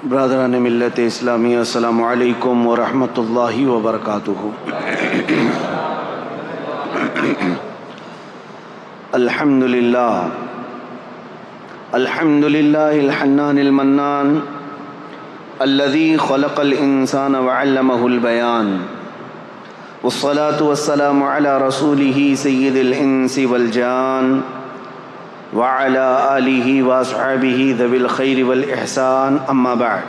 برادران ملت اسلامی، السلام علیکم ورحمۃ اللہ وبرکاتہ۔ الحمد للہ الحنان المنان الذي خلق الانسان وعلمه البيان، والصلاة والسلام على رسوله سید الانس والجان وعلى آلہ واصحابہ ذوی الخیر والإحسان، اما بعد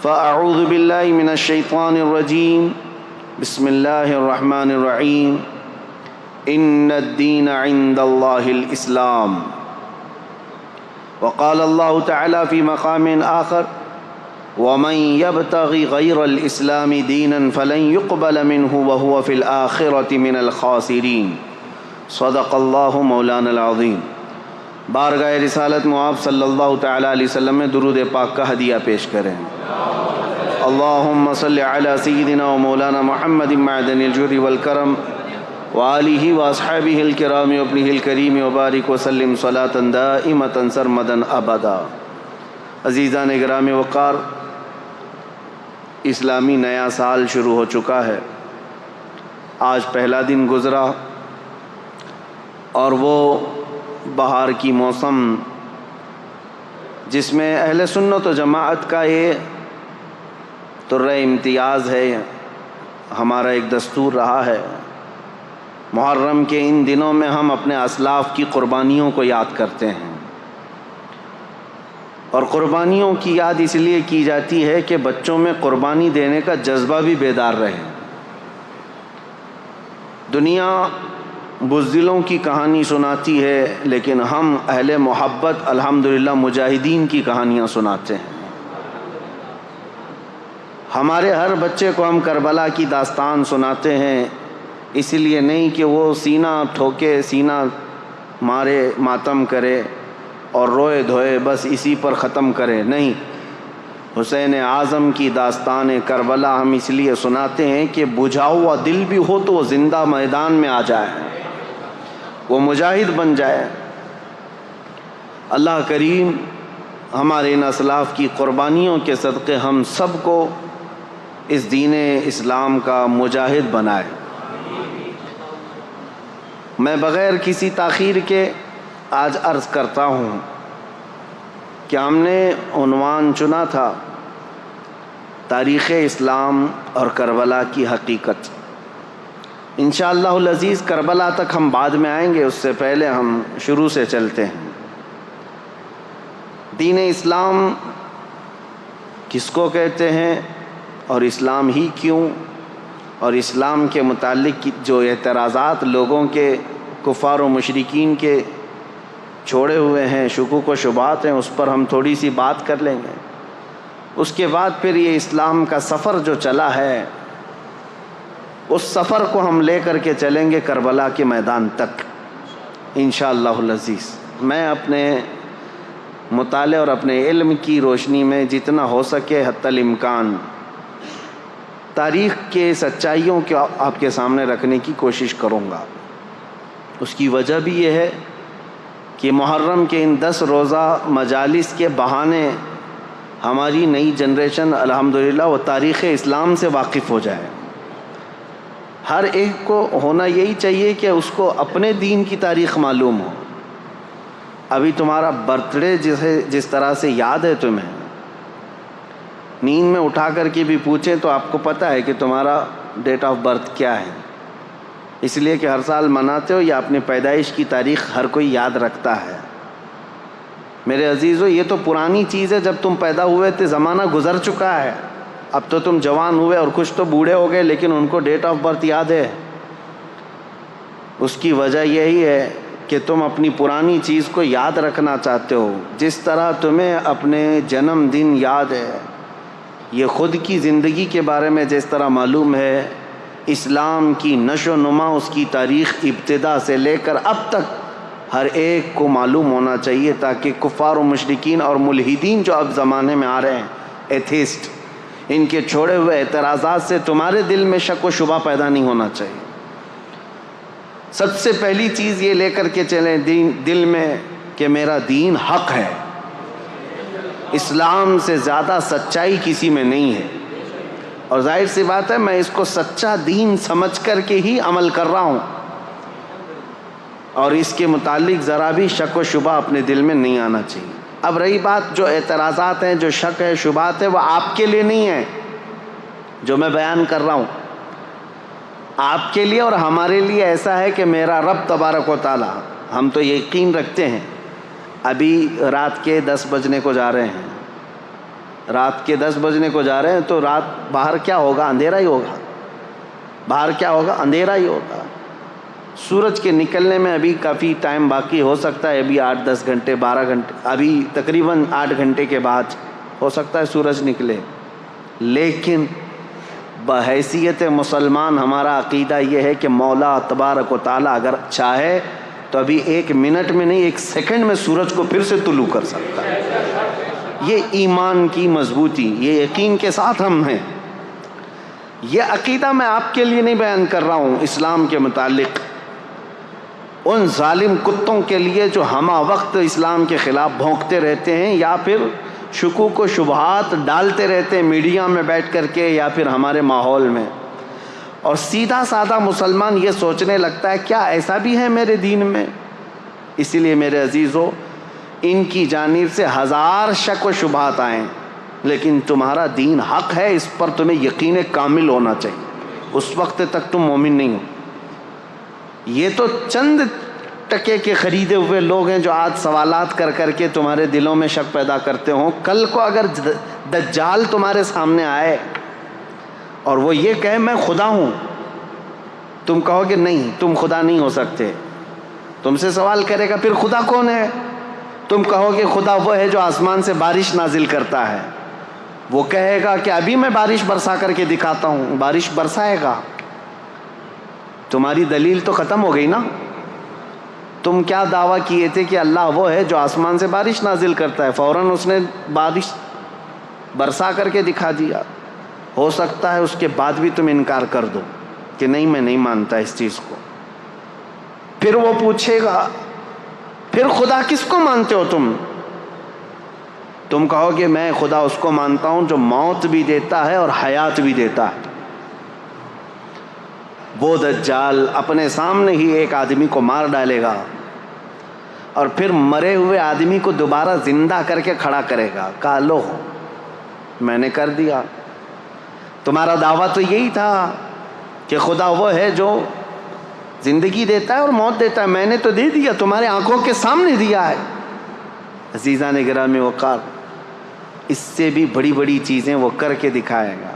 فاعوذ باللہ من الشیطان الرجیم، بسم اللہ الرحمن الرحیم۔ ان الدین عند اللہ الاسلام، وقال اللہ تعالی فی مقام آخر، ومن یبتغ غیر الاسلام دینا فلن يقبل منہ وهو فی الآخرة من الخاسرین، صدق اللہ مولانا العظیم۔ بارگاہ رسالت معاب صلی اللہ تعالی علیہ وسلم میں درود پاک کا ہدیہ پیش کریں۔ اللہم صلی علی سیدنا و مولانا محمد معدن الجود والکرم وآلہ واصحابہ الکرام وابنہ الکریم وبارک وسلم صلاة دائمة سرمدا ابدا۔ عزیزان گرامی وقار، اسلامی نیا سال شروع ہو چکا ہے۔ آج پہلا دن گزرا اور وہ بہار کی موسم جس میں اہل سنت و جماعت کا یہ طرح امتیاز ہے، ہمارا ایک دستور رہا ہے، محرم کے ان دنوں میں ہم اپنے اسلاف کی قربانیوں کو یاد کرتے ہیں، اور قربانیوں کی یاد اس لیے کی جاتی ہے کہ بچوں میں قربانی دینے کا جذبہ بھی بیدار رہے۔ دنیا بزدلوں کی کہانی سناتی ہے، لیکن ہم اہل محبت الحمدللہ مجاہدین کی کہانیاں سناتے ہیں۔ ہمارے ہر بچے کو ہم کربلا کی داستان سناتے ہیں، اس لیے نہیں کہ وہ سینہ ٹھوکے، سینہ مارے، ماتم کرے اور روئے دھوئے بس اسی پر ختم کرے، نہیں۔ حسین اعظم کی داستان کربلا ہم اس لیے سناتے ہیں کہ بجھا ہوا دل بھی ہو تو وہ زندہ میدان میں آ جائے، وہ مجاہد بن جائے۔ اللہ کریم ہمارے ان اسلاف کی قربانیوں کے صدقے ہم سب کو اس دین اسلام کا مجاہد بنائے۔ میں بغیر کسی تاخیر کے آج عرض کرتا ہوں کہ ہم نے عنوان چنا تھا تاریخ اسلام اور کربلا کی حقیقت۔ انشاءاللہ العزیز کربلا تک ہم بعد میں آئیں گے، اس سے پہلے ہم شروع سے چلتے ہیں۔ دین اسلام کس کو کہتے ہیں اور اسلام ہی کیوں، اور اسلام کے متعلق جو اعتراضات لوگوں کے، کفار و مشرکین کے چھوڑے ہوئے ہیں، شکوک و شبہات ہیں، اس پر ہم تھوڑی سی بات کر لیں گے۔ اس کے بعد پھر یہ اسلام کا سفر جو چلا ہے، اس سفر کو ہم لے کر کے چلیں گے کربلا کے میدان تک انشاءاللہ العزیز۔ میں اپنے مطالعے اور اپنے علم کی روشنی میں جتنا ہو سکے حتی الامکان تاریخ کے سچائیوں کو آپ کے سامنے رکھنے کی کوشش کروں گا۔ اس کی وجہ بھی یہ ہے کہ محرم کے ان 10 روزہ مجالس کے بہانے ہماری نئی جنریشن الحمدللہ وہ تاریخ اسلام سے واقف ہو جائے۔ ہر ایک کو ہونا یہی چاہیے کہ اس کو اپنے دین کی تاریخ معلوم ہو۔ ابھی تمہارا برتھ ڈے جس طرح سے یاد ہے، تمہیں نیند میں اٹھا کر کے بھی پوچھیں تو آپ کو پتہ ہے کہ تمہارا ڈیٹ آف برتھ کیا ہے، اس لیے کہ ہر سال مناتے ہو یا اپنی پیدائش کی تاریخ ہر کوئی یاد رکھتا ہے۔ میرے عزیزو، یہ تو پرانی چیز ہے، جب تم پیدا ہوئے تھے زمانہ گزر چکا ہے، اب تو تم جوان ہوئے اور کچھ تو بوڑھے ہو گئے، لیکن ان کو ڈیٹ آف برتھ یاد ہے۔ اس کی وجہ یہی ہے کہ تم اپنی پرانی چیز کو یاد رکھنا چاہتے ہو، جس طرح تمہیں اپنے جنم دن یاد ہے، یہ خود کی زندگی کے بارے میں جس طرح معلوم ہے، اسلام کی نشو و نما، اس کی تاریخ ابتدا سے لے کر اب تک ہر ایک کو معلوم ہونا چاہیے، تاکہ کفار و مشرکین اور ملحدین جو اب زمانے میں آ رہے ہیں، ایتھیسٹ، ان کے چھوڑے ہوئے اعتراضات سے تمہارے دل میں شک و شبہ پیدا نہیں ہونا چاہیے۔ سب سے پہلی چیز یہ لے کر کے چلیں دل میں کہ میرا دین حق ہے۔ اسلام سے زیادہ سچائی کسی میں نہیں ہے، اور ظاہر سی بات ہے میں اس کو سچا دین سمجھ کر کے ہی عمل کر رہا ہوں، اور اس کے متعلق ذرا بھی شک و شبہ اپنے دل میں نہیں آنا چاہیے۔ اب رہی بات جو اعتراضات ہیں، جو شک ہے، شبہات ہے، وہ آپ کے لیے نہیں ہے جو میں بیان کر رہا ہوں، آپ کے لیے اور ہمارے لیے ایسا ہے کہ میرا رب تبارک و تعالی، ہم تو یقین رکھتے ہیں، ابھی رات کے 10 بجنے کو جا رہے ہیں، رات کے 10 بجنے کو جا رہے ہیں، تو رات باہر کیا ہوگا؟ اندھیرا ہی ہوگا، باہر کیا ہوگا؟ اندھیرا ہی ہوگا۔ سورج کے نکلنے میں ابھی کافی ٹائم باقی ہو سکتا ہے، ابھی 8-10 گھنٹے 12 گھنٹے، ابھی تقریباً 8 گھنٹے کے بعد ہو سکتا ہے سورج نکلے، لیکن بحیثیت مسلمان ہمارا عقیدہ یہ ہے کہ مولا تبارک و تعالیٰ اگر چاہے تو ابھی 1 منٹ میں نہیں 1 سیکنڈ میں سورج کو پھر سے طلوع کر سکتا ہے۔ یہ ایمان کی مضبوطی، یہ یقین کے ساتھ ہم ہیں۔ یہ عقیدہ میں آپ کے لیے نہیں بیان کر رہا ہوں، اسلام کے متعلق ان ظالم کتوں کے لیے جو ہمہ وقت اسلام کے خلاف بھونکتے رہتے ہیں، یا پھر شکوک و شبہات ڈالتے رہتے ہیں میڈیا میں بیٹھ کر کے یا پھر ہمارے ماحول میں، اور سیدھا سادہ مسلمان یہ سوچنے لگتا ہے کیا ایسا بھی ہے میرے دین میں؟ اسی لیے میرے عزیزو، ان کی جانب سے 1000 شک و شبہات آئیں، لیکن تمہارا دین حق ہے، اس پر تمہیں یقین کامل ہونا چاہیے، اس وقت تک تم مومن نہیں ہو۔ یہ تو چند ٹکے کے خریدے ہوئے لوگ ہیں جو آج سوالات کر کر کے تمہارے دلوں میں شک پیدا کرتے ہوں۔ کل کو اگر دجال تمہارے سامنے آئے اور وہ یہ کہے میں خدا ہوں، تم کہو گے نہیں تم خدا نہیں ہو سکتے، تم سے سوال کرے گا پھر خدا کون ہے؟ تم کہو گے خدا وہ ہے جو آسمان سے بارش نازل کرتا ہے، وہ کہے گا کہ ابھی میں بارش برسا کر کے دکھاتا ہوں، بارش برسائے گا، تمہاری دلیل تو ختم ہو گئی نا۔ تم کیا دعویٰ کیے تھے کہ اللہ وہ ہے جو آسمان سے بارش نازل کرتا ہے، فوراً اس نے بارش برسا کر کے دکھا دیا۔ ہو سکتا ہے اس کے بعد بھی تم انکار کر دو کہ نہیں میں نہیں مانتا اس چیز کو۔ پھر وہ پوچھے گا پھر خدا کس کو مانتے ہو تم کہو گے میں خدا اس کو مانتا ہوں جو موت بھی دیتا ہے اور حیات بھی دیتا ہے۔ وہ دجال اپنے سامنے ہی ایک آدمی کو مار ڈالے گا اور پھر مرے ہوئے آدمی کو دوبارہ زندہ کر کے کھڑا کرے گا، کہا لو میں نے کر دیا۔ تمہارا دعویٰ تو یہی تھا کہ خدا وہ ہے جو زندگی دیتا ہے اور موت دیتا ہے، میں نے تو دے دیا، تمہارے آنکھوں کے سامنے دیا ہے۔ عزیزان گرامی وقار، اس سے بھی بڑی بڑی چیزیں وہ کر کے دکھائے گا۔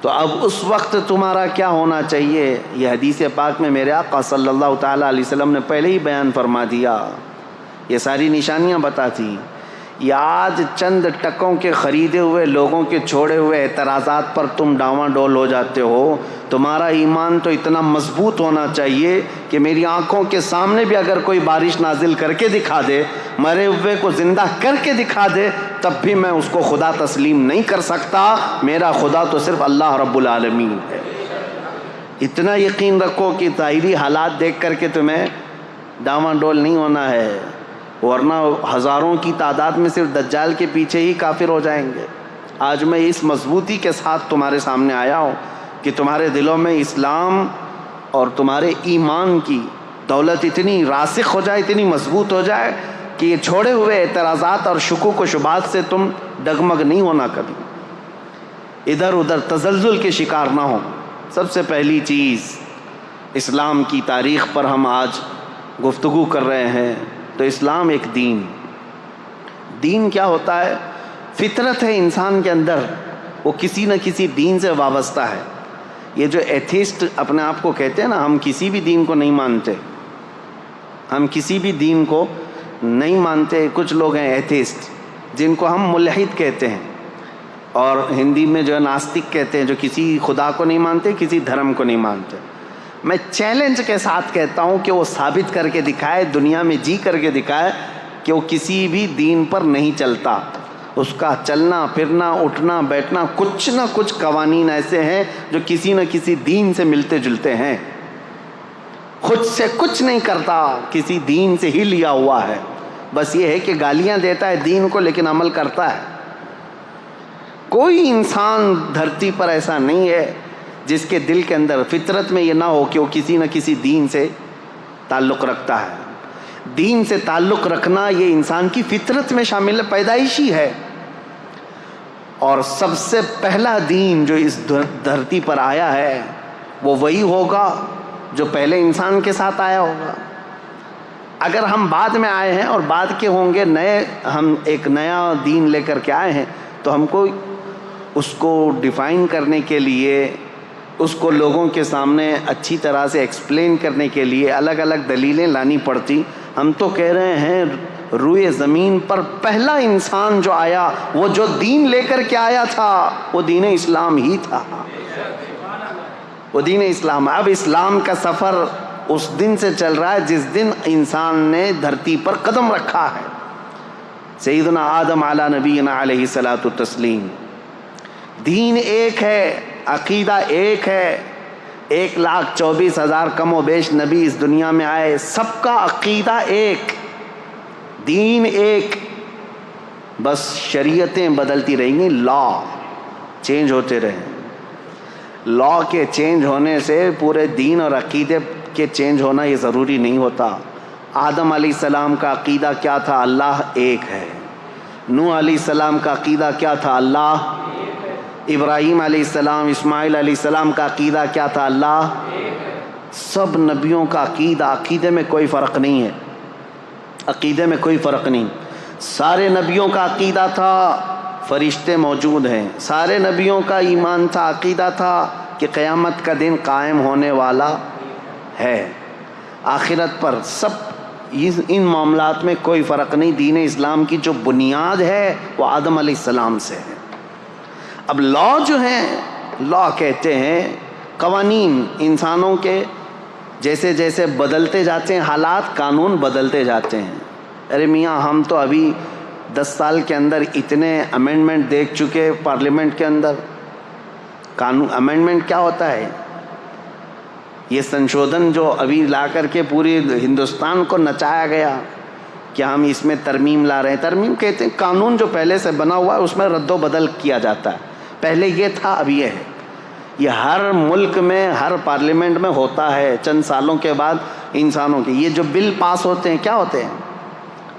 تو اب اس وقت تمہارا کیا ہونا چاہیے؟ یہ حدیث پاک میں میرے آقا صلی اللہ تعالیٰ علیہ وسلم نے پہلے ہی بیان فرما دیا، یہ ساری نشانیاں بتاتی۔ یہ آج چند ٹکوں کے خریدے ہوئے لوگوں کے چھوڑے ہوئے اعتراضات پر تم ڈاواں ڈول ہو جاتے ہو۔ تمہارا ایمان تو اتنا مضبوط ہونا چاہیے کہ میری آنکھوں کے سامنے بھی اگر کوئی بارش نازل کر کے دکھا دے، مرے ہوئے کو زندہ کر کے دکھا دے، تب بھی میں اس کو خدا تسلیم نہیں کر سکتا، میرا خدا تو صرف اللہ رب العالمین ہے۔ اتنا یقین رکھو کہ ظاہری حالات دیکھ کر کے تمہیں ڈاواں ڈول نہیں ہونا ہے، ورنہ ہزاروں کی تعداد میں صرف دجال کے پیچھے ہی کافر ہو جائیں گے۔ آج میں اس مضبوطی کے ساتھ تمہارے سامنے آیا ہوں کہ تمہارے دلوں میں اسلام اور تمہارے ایمان کی دولت اتنی راسخ ہو جائے، اتنی مضبوط ہو جائے کہ یہ چھوڑے ہوئے اعتراضات اور شکوک و شبہات سے تم ڈگمگ نہیں ہونا، کبھی ادھر ادھر تزلزل کے شکار نہ ہو۔ سب سے پہلی چیز، اسلام کی تاریخ پر ہم آج گفتگو کر رہے ہیں، تو اسلام ایک دین کیا ہوتا ہے؟ فطرت ہے انسان کے اندر، وہ کسی نہ کسی دین سے وابستہ ہے۔ یہ جو ایتھیسٹ اپنے آپ کو کہتے ہیں نا، ہم کسی بھی دین کو نہیں مانتے، ہم کسی بھی دین کو نہیں مانتے، کچھ لوگ ہیں ایتھیسٹ جن کو ہم ملحد کہتے ہیں، اور ہندی میں جو ہے ناستک کہتے ہیں، جو کسی خدا کو نہیں مانتے، کسی دھرم کو نہیں مانتے۔ میں چیلنج کے ساتھ کہتا ہوں کہ وہ ثابت کر کے دکھائے، دنیا میں جی کر کے دکھائے کہ وہ کسی بھی دین پر نہیں چلتا، اس کا چلنا پھرنا اٹھنا بیٹھنا کچھ نہ کچھ قوانین ایسے ہیں جو کسی نہ کسی دین سے ملتے جلتے ہیں، خود سے کچھ نہیں کرتا، کسی دین سے ہی لیا ہوا ہے۔ بس یہ ہے کہ گالیاں دیتا ہے دین کو لیکن عمل کرتا ہے۔ کوئی انسان دھرتی پر ایسا نہیں ہے جس کے دل کے اندر فطرت میں یہ نہ ہو کہ وہ کسی نہ کسی دین سے تعلق رکھتا ہے۔ دین سے تعلق رکھنا یہ انسان کی فطرت میں شامل ہے، پیدائشی ہے۔ اور سب سے پہلا دین جو اس دھرتی پر آیا ہے وہ وہی ہوگا جو پہلے انسان کے ساتھ آیا ہوگا۔ اگر ہم بعد میں آئے ہیں اور بعد کے ہوں گے ہم ایک نیا دین لے کر کے آئے ہیں تو ہم کو اس کو ڈیفائن کرنے کے لیے، اس کو لوگوں کے سامنے اچھی طرح سے ایکسپلین کرنے کے لیے الگ الگ دلیلیں لانی پڑتی۔ ہم تو کہہ رہے ہیں روئے زمین پر پہلا انسان جو آیا، وہ جو دین لے کر کے آیا تھا وہ دین اسلام ہی تھا، وہ دین اسلام۔ اب اسلام کا سفر اس دن سے چل رہا ہے جس دن انسان نے دھرتی پر قدم رکھا ہے۔ سیدنا آدم علی نبینا علیہ الصلاۃ والتسلیم۔ دین ایک ہے، عقیدہ ایک ہے۔ 1,24,000 کم و بیش نبی اس دنیا میں آئے، سب کا عقیدہ ایک، دین ایک، بس شریعتیں بدلتی رہیں گی، لا چینج ہوتے رہیں۔ لا کے چینج ہونے سے پورے دین اور عقیدے کے چینج ہونا یہ ضروری نہیں ہوتا۔ آدم علیہ السلام کا عقیدہ کیا تھا؟ اللہ ایک ہے۔ نوح علیہ السلام کا عقیدہ کیا تھا؟ اللہ۔ ابراہیم علیہ السلام، اسماعیل علیہ السلام کا عقیدہ کیا تھا؟ اللہ۔ سب نبیوں کا عقیدے میں کوئی فرق نہیں ہے، عقیدے میں کوئی فرق نہیں۔ سارے نبیوں کا عقیدہ تھا فرشتے موجود ہیں، سارے نبیوں کا ایمان تھا، عقیدہ تھا کہ قیامت کا دن قائم ہونے والا ہے، آخرت پر سب ان معاملات میں کوئی فرق نہیں۔ دین اسلام کی جو بنیاد ہے وہ آدم علیہ السلام سے ہے۔ اب لا جو ہیں، لا کہتے ہیں قوانین انسانوں کے جیسے جیسے بدلتے جاتے ہیں حالات، قانون بدلتے جاتے ہیں۔ ارے میاں ہم تو ابھی 10 سال کے اندر اتنے امینڈمنٹ دیکھ چکے پارلیمنٹ کے اندر۔ قانون امینڈمنٹ کیا ہوتا ہے؟ یہ سنشودھن جو ابھی لا کر کے پوری ہندوستان کو نچایا گیا کہ ہم اس میں ترمیم لا رہے ہیں۔ ترمیم کہتے ہیں قانون جو پہلے سے بنا ہوا ہے اس میں رد و بدل کیا جاتا ہے، پہلے یہ تھا اب یہ ہے۔ یہ ہر ملک میں ہر پارلیمنٹ میں ہوتا ہے، چند سالوں کے بعد انسانوں کے یہ جو بل پاس ہوتے ہیں کیا ہوتے ہیں؟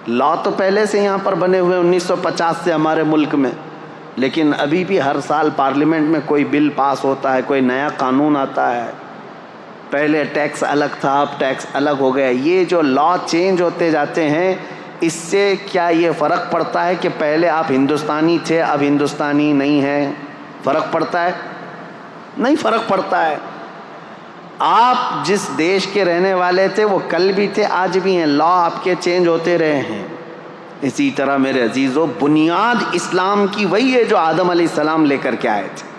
لا تو پہلے سے یہاں پر بنے ہوئے 1950 سے ہمارے ملک میں، لیکن ابھی بھی ہر سال پارلیمنٹ میں کوئی بل پاس ہوتا ہے، کوئی نیا قانون آتا ہے۔ پہلے ٹیکس الگ تھا، اب ٹیکس الگ ہو گیا۔ یہ جو لا چینج ہوتے جاتے ہیں، اس سے کیا یہ فرق پڑتا ہے کہ پہلے آپ ہندوستانی تھے اب ہندوستانی نہیں ہیں؟ فرق پڑتا ہے؟ نہیں فرق پڑتا ہے۔ آپ جس دیش کے رہنے والے تھے وہ کل بھی تھے آج بھی ہیں، لا آپ کے چینج ہوتے رہے ہیں۔ اسی طرح میرے عزیزو بنیاد اسلام کی وہی ہے جو آدم علیہ السلام لے کر کے آئے تھے،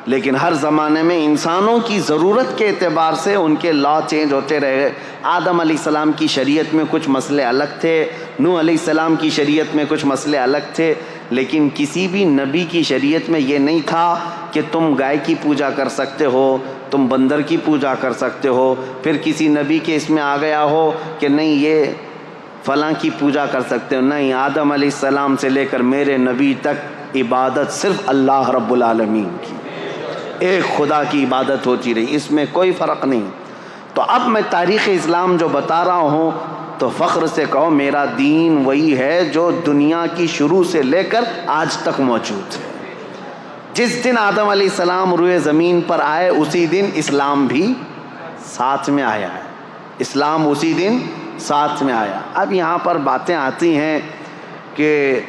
لیکن ہر زمانے میں انسانوں کی ضرورت کے اعتبار سے ان کے لا چینج ہوتے رہے۔ آدم علیہ السلام کی شریعت میں کچھ مسئلے الگ تھے، نوح علیہ السلام کی شریعت میں کچھ مسئلے الگ تھے، لیکن کسی بھی نبی کی شریعت میں یہ نہیں تھا کہ تم گائے کی پوجا کر سکتے ہو، تم بندر کی پوجا کر سکتے ہو۔ پھر کسی نبی کے اس میں آ گیا ہو کہ نہیں یہ فلاں کی پوجا کر سکتے ہو، نہیں، آدم علیہ السلام سے لے کر میرے نبی تک عبادت صرف اللہ رب العالمین کی، ایک خدا کی عبادت ہوتی رہی، اس میں کوئی فرق نہیں۔ تو اب میں تاریخ اسلام جو بتا رہا ہوں تو فخر سے کہو میرا دین وہی ہے جو دنیا کی شروع سے لے کر آج تک موجود ہے۔ جس دن آدم علیہ السلام روئے زمین پر آئے اسی دن اسلام بھی ساتھ میں آیا ہے، اسلام اسی دن ساتھ میں آیا۔ اب یہاں پر باتیں آتی ہیں کہ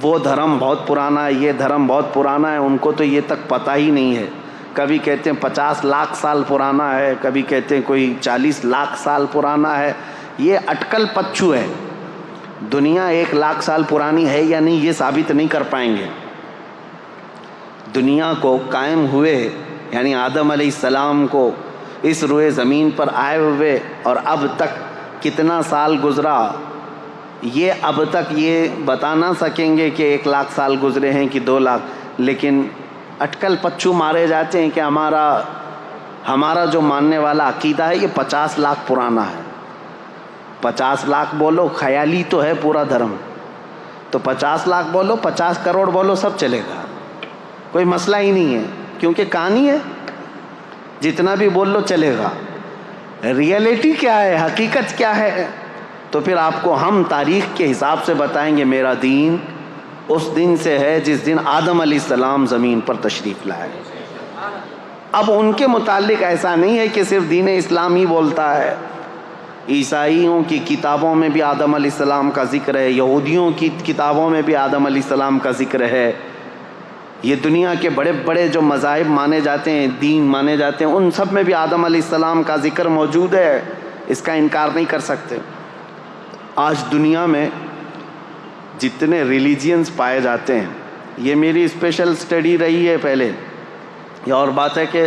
وہ دھرم بہت پرانا ہے، یہ دھرم بہت پرانا ہے، ان کو تو یہ تک پتہ ہی نہیں ہے۔ کبھی کہتے ہیں 50 لاکھ سال پرانا ہے، کبھی کہتے ہیں کوئی 40 لاکھ سال پرانا ہے۔ یہ اٹکل پچو ہے، دنیا 1 لاکھ سال پرانی ہے یا نہیں یہ ثابت نہیں کر پائیں گے۔ دنیا کو قائم ہوئے یعنی آدم علیہ السلام کو اس روئے زمین پر آئے ہوئے اور اب تک کتنا سال گزرا، یہ اب تک یہ بتا نہ سکیں گے کہ 1 لاکھ سال گزرے ہیں کہ 2 لاکھ، لیکن اٹکل پچو مارے جاتے ہیں کہ ہمارا جو ماننے والا عقیدہ ہے یہ 50 لاکھ پرانا ہے۔ 50 لاکھ بولو، خیالی تو ہے پورا دھرم، تو 50 لاکھ بولو، 50 کروڑ بولو، سب چلے گا، کوئی مسئلہ ہی نہیں ہے، کیونکہ کہانی ہے، جتنا بھی بول لو چلے گا۔ ریئلٹی کیا ہے، حقیقت کیا ہے، تو پھر آپ کو ہم تاریخ کے حساب سے بتائیں گے میرا دین اس دن سے ہے جس دن آدم علیہ السلام زمین پر تشریف لائے۔ اب ان کے متعلق ایسا نہیں ہے کہ صرف دین اسلام ہی بولتا ہے، عیسائیوں کی کتابوں میں بھی آدم علیہ السلام کا ذکر ہے، یہودیوں کی کتابوں میں بھی آدم علیہ السلام کا ذکر ہے، یہ دنیا کے بڑے بڑے جو مذاہب مانے جاتے ہیں، دین مانے جاتے ہیں، ان سب میں بھی آدم علیہ السلام کا ذکر موجود ہے، اس کا انکار نہیں کر سکتے۔ آج دنیا میں جتنے ریلیجینز پائے جاتے ہیں، یہ میری اسپیشل اسٹڈی رہی ہے پہلے، یہ اور بات ہے کہ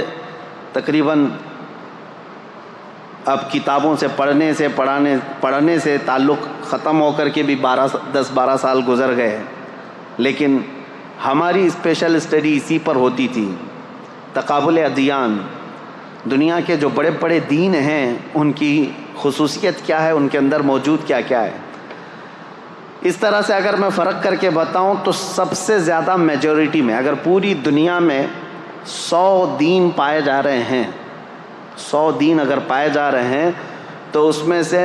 تقریباً اب کتابوں سے پڑھنے سے تعلق ختم ہو کر کے بھی 10-12 سال گزر گئے، لیکن ہماری اسپیشل اسٹڈی اسی پر ہوتی تھی، تقابل ادیان، دنیا کے جو بڑے بڑے دین ہیں ان کی خصوصیت کیا ہے، ان کے اندر موجود کیا کیا ہے۔ اس طرح سے اگر میں فرق کر کے بتاؤں تو سب سے زیادہ میجورٹی میں، اگر پوری دنیا میں 100 دین پائے جا رہے ہیں، 100 دین اگر پائے جا رہے ہیں تو اس میں سے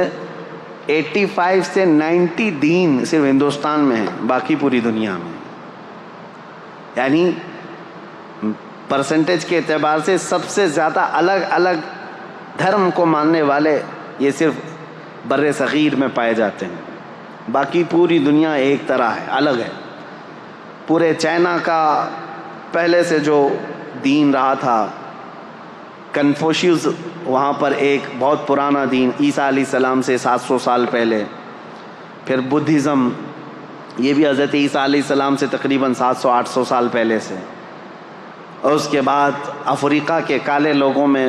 85 سے 90 دین صرف ہندوستان میں ہیں، باقی پوری دنیا میں، یعنی پرسنٹیج کے اعتبار سے سب سے زیادہ الگ الگ دھرم کو ماننے والے یہ صرف بر صغیر میں پائے جاتے ہیں، باقی پوری دنیا ایک طرح ہے، الگ ہے۔ پورے چائنا کا پہلے سے جو دین رہا تھا، کنفوشیوس وہاں پر ایک بہت پرانا دین، عیسیٰ علیہ السلام سے 700 سال پہلے، پھر بدھزم، یہ بھی حضرت عیسیٰ علیہ السلام سے تقریباً 700-800 سال پہلے سے، اور اس کے بعد افریقہ کے کالے لوگوں میں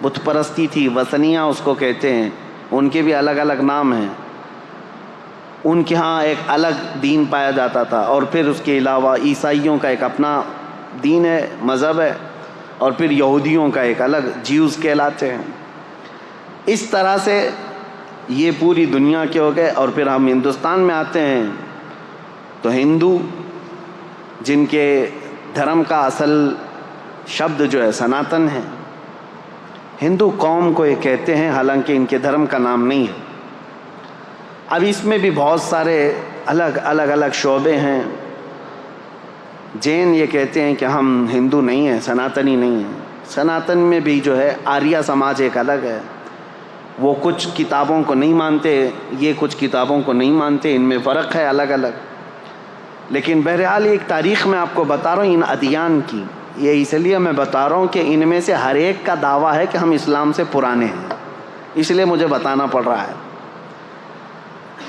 بت پرستی تھی، وثنیہ اس کو کہتے ہیں، ان کے بھی الگ الگ نام ہیں، ان کے ہاں ایک الگ دین پایا جاتا تھا، اور پھر اس کے علاوہ عیسائیوں کا ایک اپنا دین ہے، مذہب ہے، اور پھر یہودیوں کا ایک الگ، جیوز کہلاتے ہیں۔ اس طرح سے یہ پوری دنیا کے ہو گئے، اور پھر ہم ہندوستان میں آتے ہیں تو ہندو، جن کے دھرم کا اصل شبد جو ہے سناتن ہے، ہندو قوم کو یہ کہتے ہیں، حالانکہ ان کے دھرم کا نام نہیں ہے۔ اب اس میں بھی بہت سارے الگ شعبے ہیں۔ جین یہ کہتے ہیں کہ ہم ہندو نہیں ہیں، سناتنی نہیں ہیں۔ سناتن میں بھی جو ہے آریہ سماج ایک الگ ہے، وہ کچھ کتابوں کو نہیں مانتے، یہ کچھ کتابوں کو نہیں مانتے، ان میں فرق ہے الگ الگ۔ لیکن بہرحال ایک تاریخ میں آپ کو بتا رہا ہوں ان ادیان کی، یہ اس لیے میں بتا رہا ہوں کہ ان میں سے ہر ایک کا دعویٰ ہے کہ ہم اسلام سے پرانے ہیں، اس لیے مجھے بتانا پڑ رہا ہے۔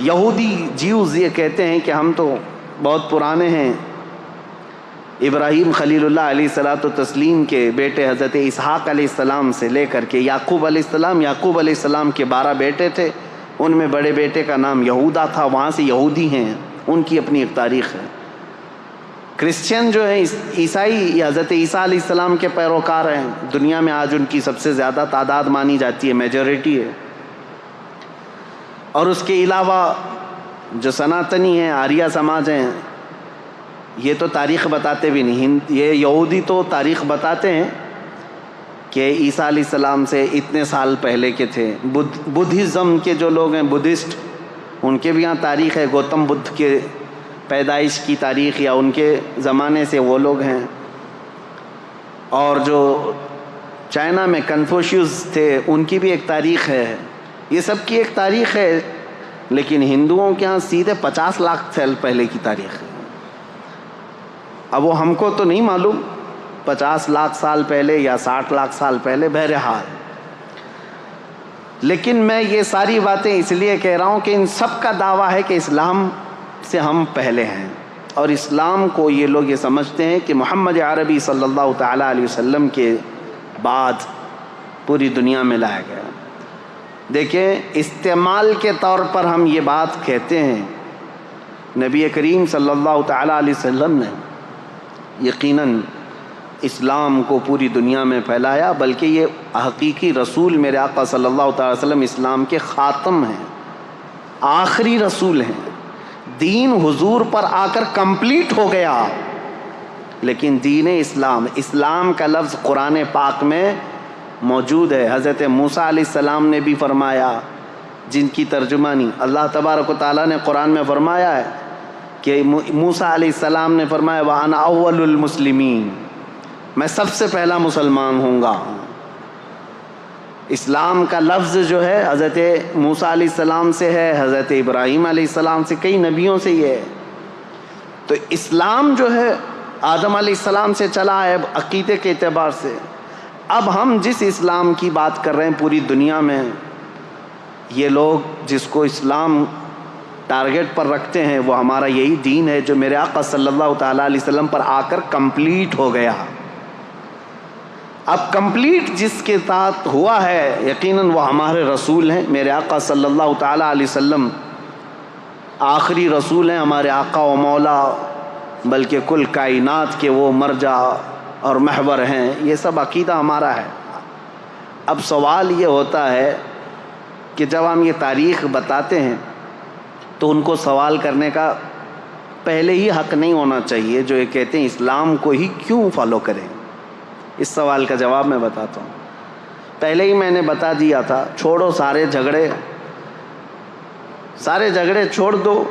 یہودی جیوز یہ کہتے ہیں کہ ہم تو بہت پرانے ہیں، ابراہیم خلیل اللہ علیہ الصلاۃ والتسلیم کے بیٹے حضرت اسحاق علیہ السلام سے لے کر کے یعقوب علیہ السلام کے 12 بیٹے تھے، ان میں بڑے بیٹے کا نام یہودا تھا، وہاں سے یہودی ہیں، ان کی اپنی ایک تاریخ ہے۔ کرسچین جو ہیں عیسائی، یہ حضرت عیسیٰ علیہ السلام کے پیروکار ہیں، دنیا میں آج ان کی سب سے زیادہ تعداد مانی جاتی ہے، میجورٹی ہے۔ اور اس کے علاوہ جو سناتنی ہیں، آریہ سماج ہیں، یہ تو تاریخ بتاتے بھی نہیں، یہ یہودی تو تاریخ بتاتے ہیں کہ عیسیٰ علیہ السلام سے اتنے سال پہلے کے تھے۔ بدھزم کے جو لوگ ہیں، بدھسٹ، ان کے بھی یہاں تاریخ ہے، گوتم بدھ کے پیدائش کی تاریخ یا ان کے زمانے سے وہ لوگ ہیں۔ اور جو چائنا میں کنفوشیوس تھے، ان کی بھی ایک تاریخ ہے، یہ سب کی ایک تاریخ ہے، لیکن ہندوؤں کے ہاں سیدھے 50 لاکھ سال پہلے کی تاریخ ہے۔ اب وہ ہم کو تو نہیں معلوم 50 لاکھ سال پہلے یا 60 لاکھ سال پہلے، بہرحال۔ لیکن میں یہ ساری باتیں اس لیے کہہ رہا ہوں کہ ان سب کا دعویٰ ہے کہ اسلام سے ہم پہلے ہیں، اور اسلام کو یہ لوگ یہ سمجھتے ہیں کہ محمد عربی صلی اللہ تعالیٰ علیہ وسلم کے بعد پوری دنیا میں لایا گیا۔ دیکھیں، استعمال کے طور پر ہم یہ بات کہتے ہیں، نبی کریم صلی اللہ تعالیٰ علیہ وسلم نے یقیناً اسلام کو پوری دنیا میں پھیلایا، بلکہ یہ حقیقی رسول میرے آقا صلی اللہ تعالی وسلم اسلام کے خاتم ہیں، آخری رسول ہیں، دین حضور پر آ کر کمپلیٹ ہو گیا، لیکن دین اسلام کا لفظ قرآن پاک میں موجود ہے۔ حضرت موسیٰ علیہ السلام نے بھی فرمایا، جن کی ترجمانی اللہ تبارک و تعالیٰ نے قرآن میں فرمایا ہے کہ موسیٰ علیہ السلام نے فرمایا وَأَنَا أَوَّلُ الْمُسْلِمِينَ، میں سب سے پہلا مسلمان ہوں گا۔ اسلام کا لفظ جو ہے حضرت موسیٰ علیہ السلام سے ہے، حضرت ابراہیم علیہ السلام سے، کئی نبیوں سے یہ ہے۔ تو اسلام جو ہے آدم علیہ السلام سے چلا ہے عقیدے کے اعتبار سے۔ اب ہم جس اسلام کی بات کر رہے ہیں پوری دنیا میں، یہ لوگ جس کو اسلام ٹارگٹ پر رکھتے ہیں وہ ہمارا یہی دین ہے جو میرے آقا صلی اللہ تعالیٰ علیہ وسلم پر آ کر کمپلیٹ ہو گیا۔ اب کمپلیٹ جس کے ساتھ ہوا ہے یقیناً وہ ہمارے رسول ہیں، میرے آقا صلی اللہ تعالیٰ علیہ وسلم آخری رسول ہیں، ہمارے آقا و مولا، بلکہ کل کائنات کے وہ مرجع اور محور ہیں۔ یہ سب عقیدہ ہمارا ہے۔ اب سوال یہ ہوتا ہے کہ جب ہم یہ تاریخ بتاتے ہیں تو ان کو سوال کرنے کا پہلے ہی حق نہیں ہونا چاہیے جو یہ کہتے ہیں اسلام کو ہی کیوں فالو کریں۔ اس سوال کا جواب میں بتاتا ہوں۔ پہلے ہی میں نے بتا دیا تھا، چھوڑو سارے جھگڑے چھوڑ دو،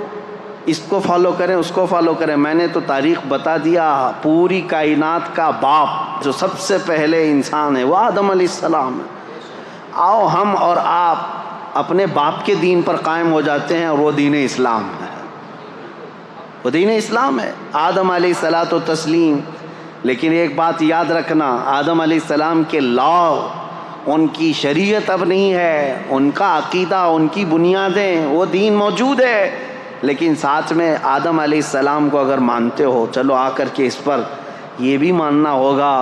اس کو فالو کریں اس کو فالو کریں۔ میں نے تو تاریخ بتا دیا، پوری کائنات کا باپ جو سب سے پہلے انسان ہے وہ آدم علیہ السلام ہے۔ آؤ ہم اور آپ اپنے باپ کے دین پر قائم ہو جاتے ہیں اور وہ دین اسلام ہے، وہ دین اسلام ہے، آدم علیہ الصلاۃ و تسلیم۔ لیکن ایک بات یاد رکھنا، آدم علیہ السلام کے لا، ان کی شریعت اب نہیں ہے، ان کا عقیدہ، ان کی بنیادیں، وہ دین موجود ہے، لیکن ساتھ میں آدم علیہ السلام کو اگر مانتے ہو، چلو آ کر کے اس پر یہ بھی ماننا ہوگا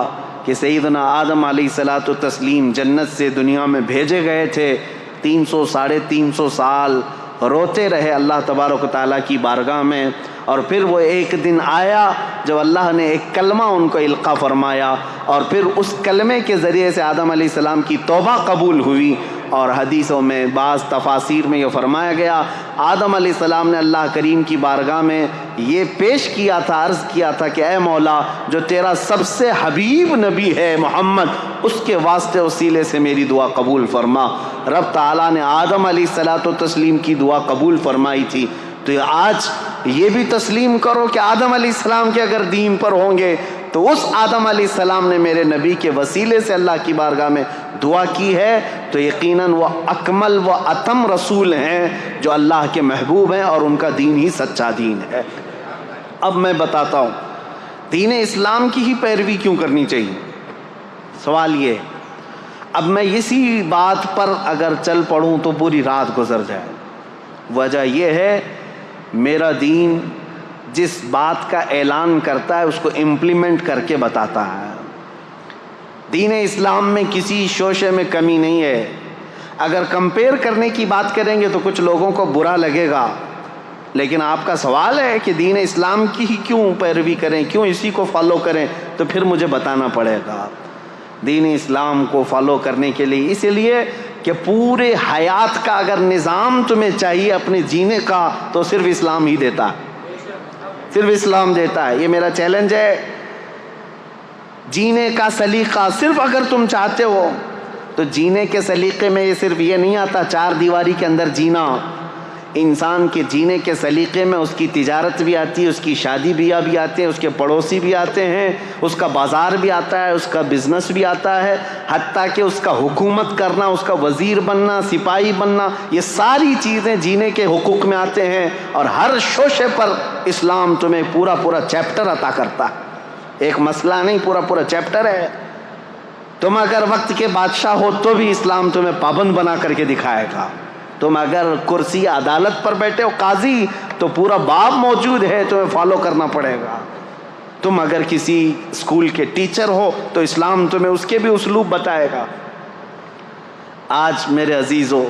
کہ سیدنا آدم علیہ الصلاۃ و تسلیم جنت سے دنیا میں بھیجے گئے تھے، 300 سال روتے رہے اللہ تبارک و تعالیٰ کی بارگاہ میں، اور پھر وہ ایک دن آیا جب اللہ نے ایک کلمہ ان کو القا فرمایا، اور پھر اس کلمے کے ذریعے سے آدم علیہ السلام کی توبہ قبول ہوئی۔ اور حدیثوں میں بعض تفاسیر میں یہ فرمایا گیا، آدم علیہ السلام نے اللہ کریم کی بارگاہ میں یہ پیش کیا تھا، عرض کیا تھا کہ اے مولا، جو تیرا سب سے حبیب نبی ہے محمد، اس کے واسطے وسیلے سے میری دعا قبول فرما۔ رب تعالیٰ نے آدم علیہ الصلاۃ و تسلیم کی دعا قبول فرمائی تھی۔ تو آج یہ بھی تسلیم کرو کہ آدم علیہ السلام کے اگر دین پر ہوں گے تو اس آدم علیہ السلام نے میرے نبی کے وسیلے سے اللہ کی بارگاہ میں دعا کی ہے، تو یقیناً وہ اکمل و اتم رسول ہیں جو اللہ کے محبوب ہیں، اور ان کا دین ہی سچا دین ہے۔ اب میں بتاتا ہوں دین اسلام کی ہی پیروی کیوں کرنی چاہیے۔ سوال یہ، اب میں اسی بات پر اگر چل پڑوں تو پوری رات گزر جائے۔ وجہ یہ ہے، میرا دین جس بات کا اعلان کرتا ہے اس کو امپلیمنٹ کر کے بتاتا ہے۔ دین اسلام میں کسی شوشے میں کمی نہیں ہے۔ اگر کمپیئر کرنے کی بات کریں گے تو کچھ لوگوں کو برا لگے گا، لیکن آپ کا سوال ہے کہ دین اسلام کی ہی کیوں پیروی کریں، کیوں اسی کو فالو کریں، تو پھر مجھے بتانا پڑے گا۔ دین اسلام کو فالو کرنے کے لیے اس لیے کہ پورے حیات کا اگر نظام تمہیں چاہیے اپنے جینے کا تو صرف اسلام ہی دیتا ہے، صرف اسلام دیتا ہے۔ یہ میرا چیلنج ہے، جینے کا سلیقہ صرف اگر تم چاہتے ہو تو جینے کے سلیقے میں یہ صرف یہ نہیں آتا چار دیواری کے اندر جینا۔ انسان کے جینے کے سلیقے میں اس کی تجارت بھی آتی ہے، اس کی شادی بیاہ بھی آتے ہیں، اس کے پڑوسی بھی آتے ہیں، اس کا بازار بھی آتا ہے، اس کا بزنس بھی آتا ہے، حتیٰ کہ اس کا حکومت کرنا، اس کا وزیر بننا، سپاہی بننا، یہ ساری چیزیں جینے کے حقوق میں آتے ہیں۔ اور ہر شوشے پر اسلام تمہیں پورا چیپٹر عطا کرتا ہے، ایک مسئلہ نہیں، پورا چیپٹر ہے۔ تم اگر وقت کے بادشاہ ہو تو بھی اسلام تمہیں پابند بنا کر کے دکھائے گا۔ تم اگر کرسی عدالت پر بیٹھے ہو قاضی تو پورا باب موجود ہے، تمہیں فالو کرنا پڑے گا۔ تم اگر کسی اسکول کے ٹیچر ہو تو اسلام تمہیں اس کے بھی اسلوب بتائے گا۔ آج میرے عزیزو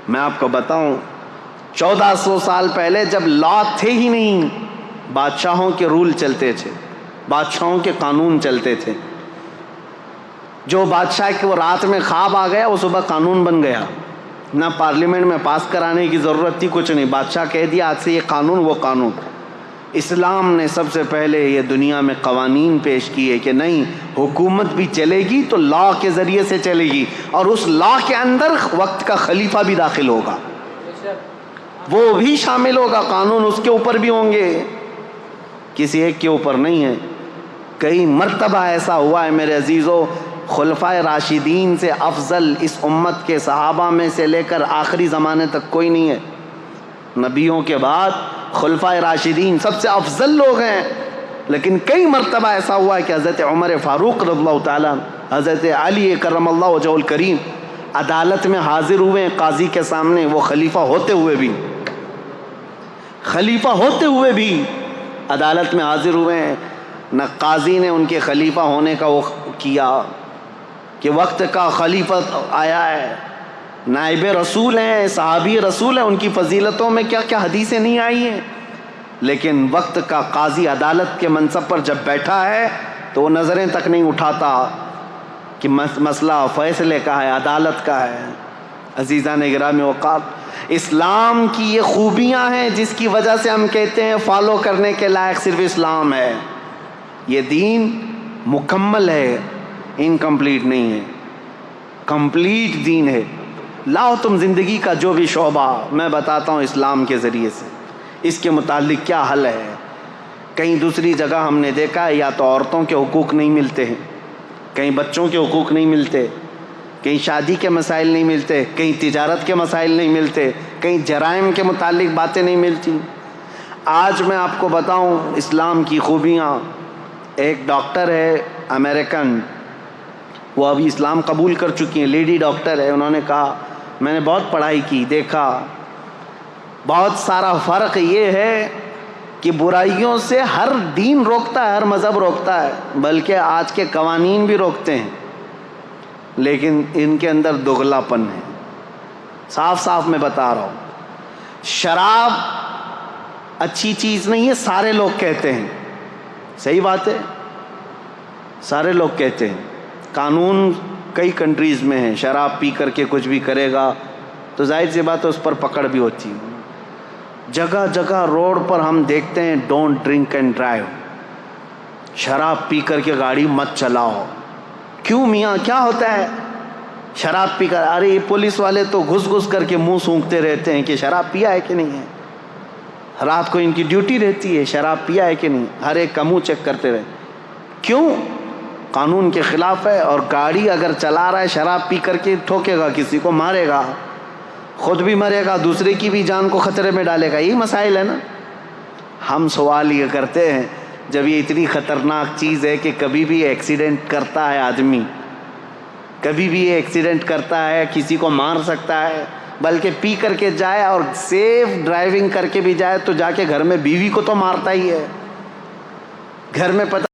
میں آپ کو بتاؤں، 1400 سال پہلے جب لا تھے ہی نہیں، بادشاہوں کے رول چلتے تھے، بادشاہوں کے قانون چلتے تھے۔ جو بادشاہ کے وہ رات میں خواب آ گیا وہ صبح قانون بن گیا۔ نہ پارلیمنٹ میں پاس کرانے کی ضرورت تھی، کچھ نہیں، بادشاہ کہہ دیا آج سے یہ قانون وہ قانون۔ اسلام نے سب سے پہلے یہ دنیا میں قوانین پیش کیے کہ نہیں، حکومت بھی چلے گی تو لا کے ذریعے سے چلے گی، اور اس لا کے اندر وقت کا خلیفہ بھی داخل ہوگا، وہ بھی شامل ہوگا، قانون اس کے اوپر بھی ہوں گے، کسی ایک کے اوپر نہیں ہے۔ کئی مرتبہ ایسا ہوا ہے میرے عزیزو، خلفائے راشدین سے افضل اس امت کے صحابہ میں سے لے کر آخری زمانے تک کوئی نہیں ہے۔ نبیوں کے بعد خلفائے راشدین سب سے افضل لوگ ہیں، لیکن کئی مرتبہ ایسا ہوا ہے کہ حضرت عمر فاروق رضی اللہ تعالیٰ، حضرت علی کرم اللہ وجہہ الکریم عدالت میں حاضر ہوئے ہیں قاضی کے سامنے، وہ خلیفہ ہوتے ہوئے بھی عدالت میں حاضر ہوئے ہیں، نہ قاضی نے ان کے خلیفہ ہونے کا وہ کیا کہ وقت کا خلیفہ آیا ہے، نائب رسول ہیں، صحابی رسول ہیں، ان کی فضیلتوں میں کیا کیا حدیثیں نہیں آئی ہیں، لیکن وقت کا قاضی عدالت کے منصب پر جب بیٹھا ہے تو وہ نظریں تک نہیں اٹھاتا کہ مسئلہ فیصلے کا ہے، عدالت کا ہے۔ عزیزان گرامی وقار، اسلام کی یہ خوبیاں ہیں جس کی وجہ سے ہم کہتے ہیں فالو کرنے کے لائق صرف اسلام ہے۔ یہ دین مکمل ہے، انکمپلیٹ نہیں ہے، کمپلیٹ دین ہے۔ لاؤ تم زندگی کا جو بھی شعبہ، میں بتاتا ہوں اسلام کے ذریعے سے اس کے متعلق کیا حل ہے۔ کہیں دوسری جگہ ہم نے دیکھا ہے یا تو عورتوں کے حقوق نہیں ملتے ہیں، کہیں بچوں کے حقوق نہیں ملتے، کہیں شادی کے مسائل نہیں ملتے، کہیں تجارت کے مسائل نہیں ملتے، کہیں جرائم کے متعلق باتیں نہیں ملتی۔ آج میں آپ کو بتاؤں اسلام کی خوبیاں۔ ایک ڈاکٹر ہے امریکن، وہ ابھی اسلام قبول کر چکی ہیں، لیڈی ڈاکٹر ہے، انہوں نے کہا میں نے بہت پڑھائی کی، دیکھا بہت سارا فرق یہ ہے کہ برائیوں سے ہر دین روکتا ہے، ہر مذہب روکتا ہے، بلکہ آج کے قوانین بھی روکتے ہیں، لیکن ان کے اندر دگلا پن ہے۔ صاف صاف میں بتا رہا ہوں، شراب اچھی چیز نہیں ہے، سارے لوگ کہتے ہیں، صحیح بات ہے، سارے لوگ کہتے ہیں، قانون کئی کنٹریز میں ہیں، شراب پی کر کے کچھ بھی کرے گا تو ظاہر سی بات ہے اس پر پکڑ بھی ہوتی ہے۔ جگہ جگہ روڈ پر ہم دیکھتے ہیں ڈونٹ ڈرنک اینڈ ڈرائیو، شراب پی کر کے گاڑی مت چلاؤ۔ کیوں میاں، کیا ہوتا ہے شراب پی کر؟ ارے یہ پولیس والے تو گھس گھس کر کے منہ سونکھتے رہتے ہیں کہ شراب پیا ہے کہ نہیں ہے، رات کو ان کی ڈیوٹی رہتی ہے شراب پیا ہے کہ نہیں، ہر ایک کا منہ چیک کرتے رہے۔ کیوں؟ قانون کے خلاف ہے، اور گاڑی اگر چلا رہا ہے شراب پی کر کے ٹھوکے گا، کسی کو مارے گا، خود بھی مرے گا، دوسرے کی بھی جان کو خطرے میں ڈالے گا۔ یہی مسائل ہے نا۔ ہم سوال یہ کرتے ہیں جب یہ اتنی خطرناک چیز ہے کہ کبھی بھی ایکسیڈنٹ کرتا ہے آدمی، کبھی بھی ایکسیڈنٹ کرتا ہے، کسی کو مار سکتا ہے، بلکہ پی کر کے جائے اور سیف ڈرائیونگ کر کے بھی جائے تو جا کے گھر میں بیوی کو تو مارتا ہی ہے، گھر میں پتہ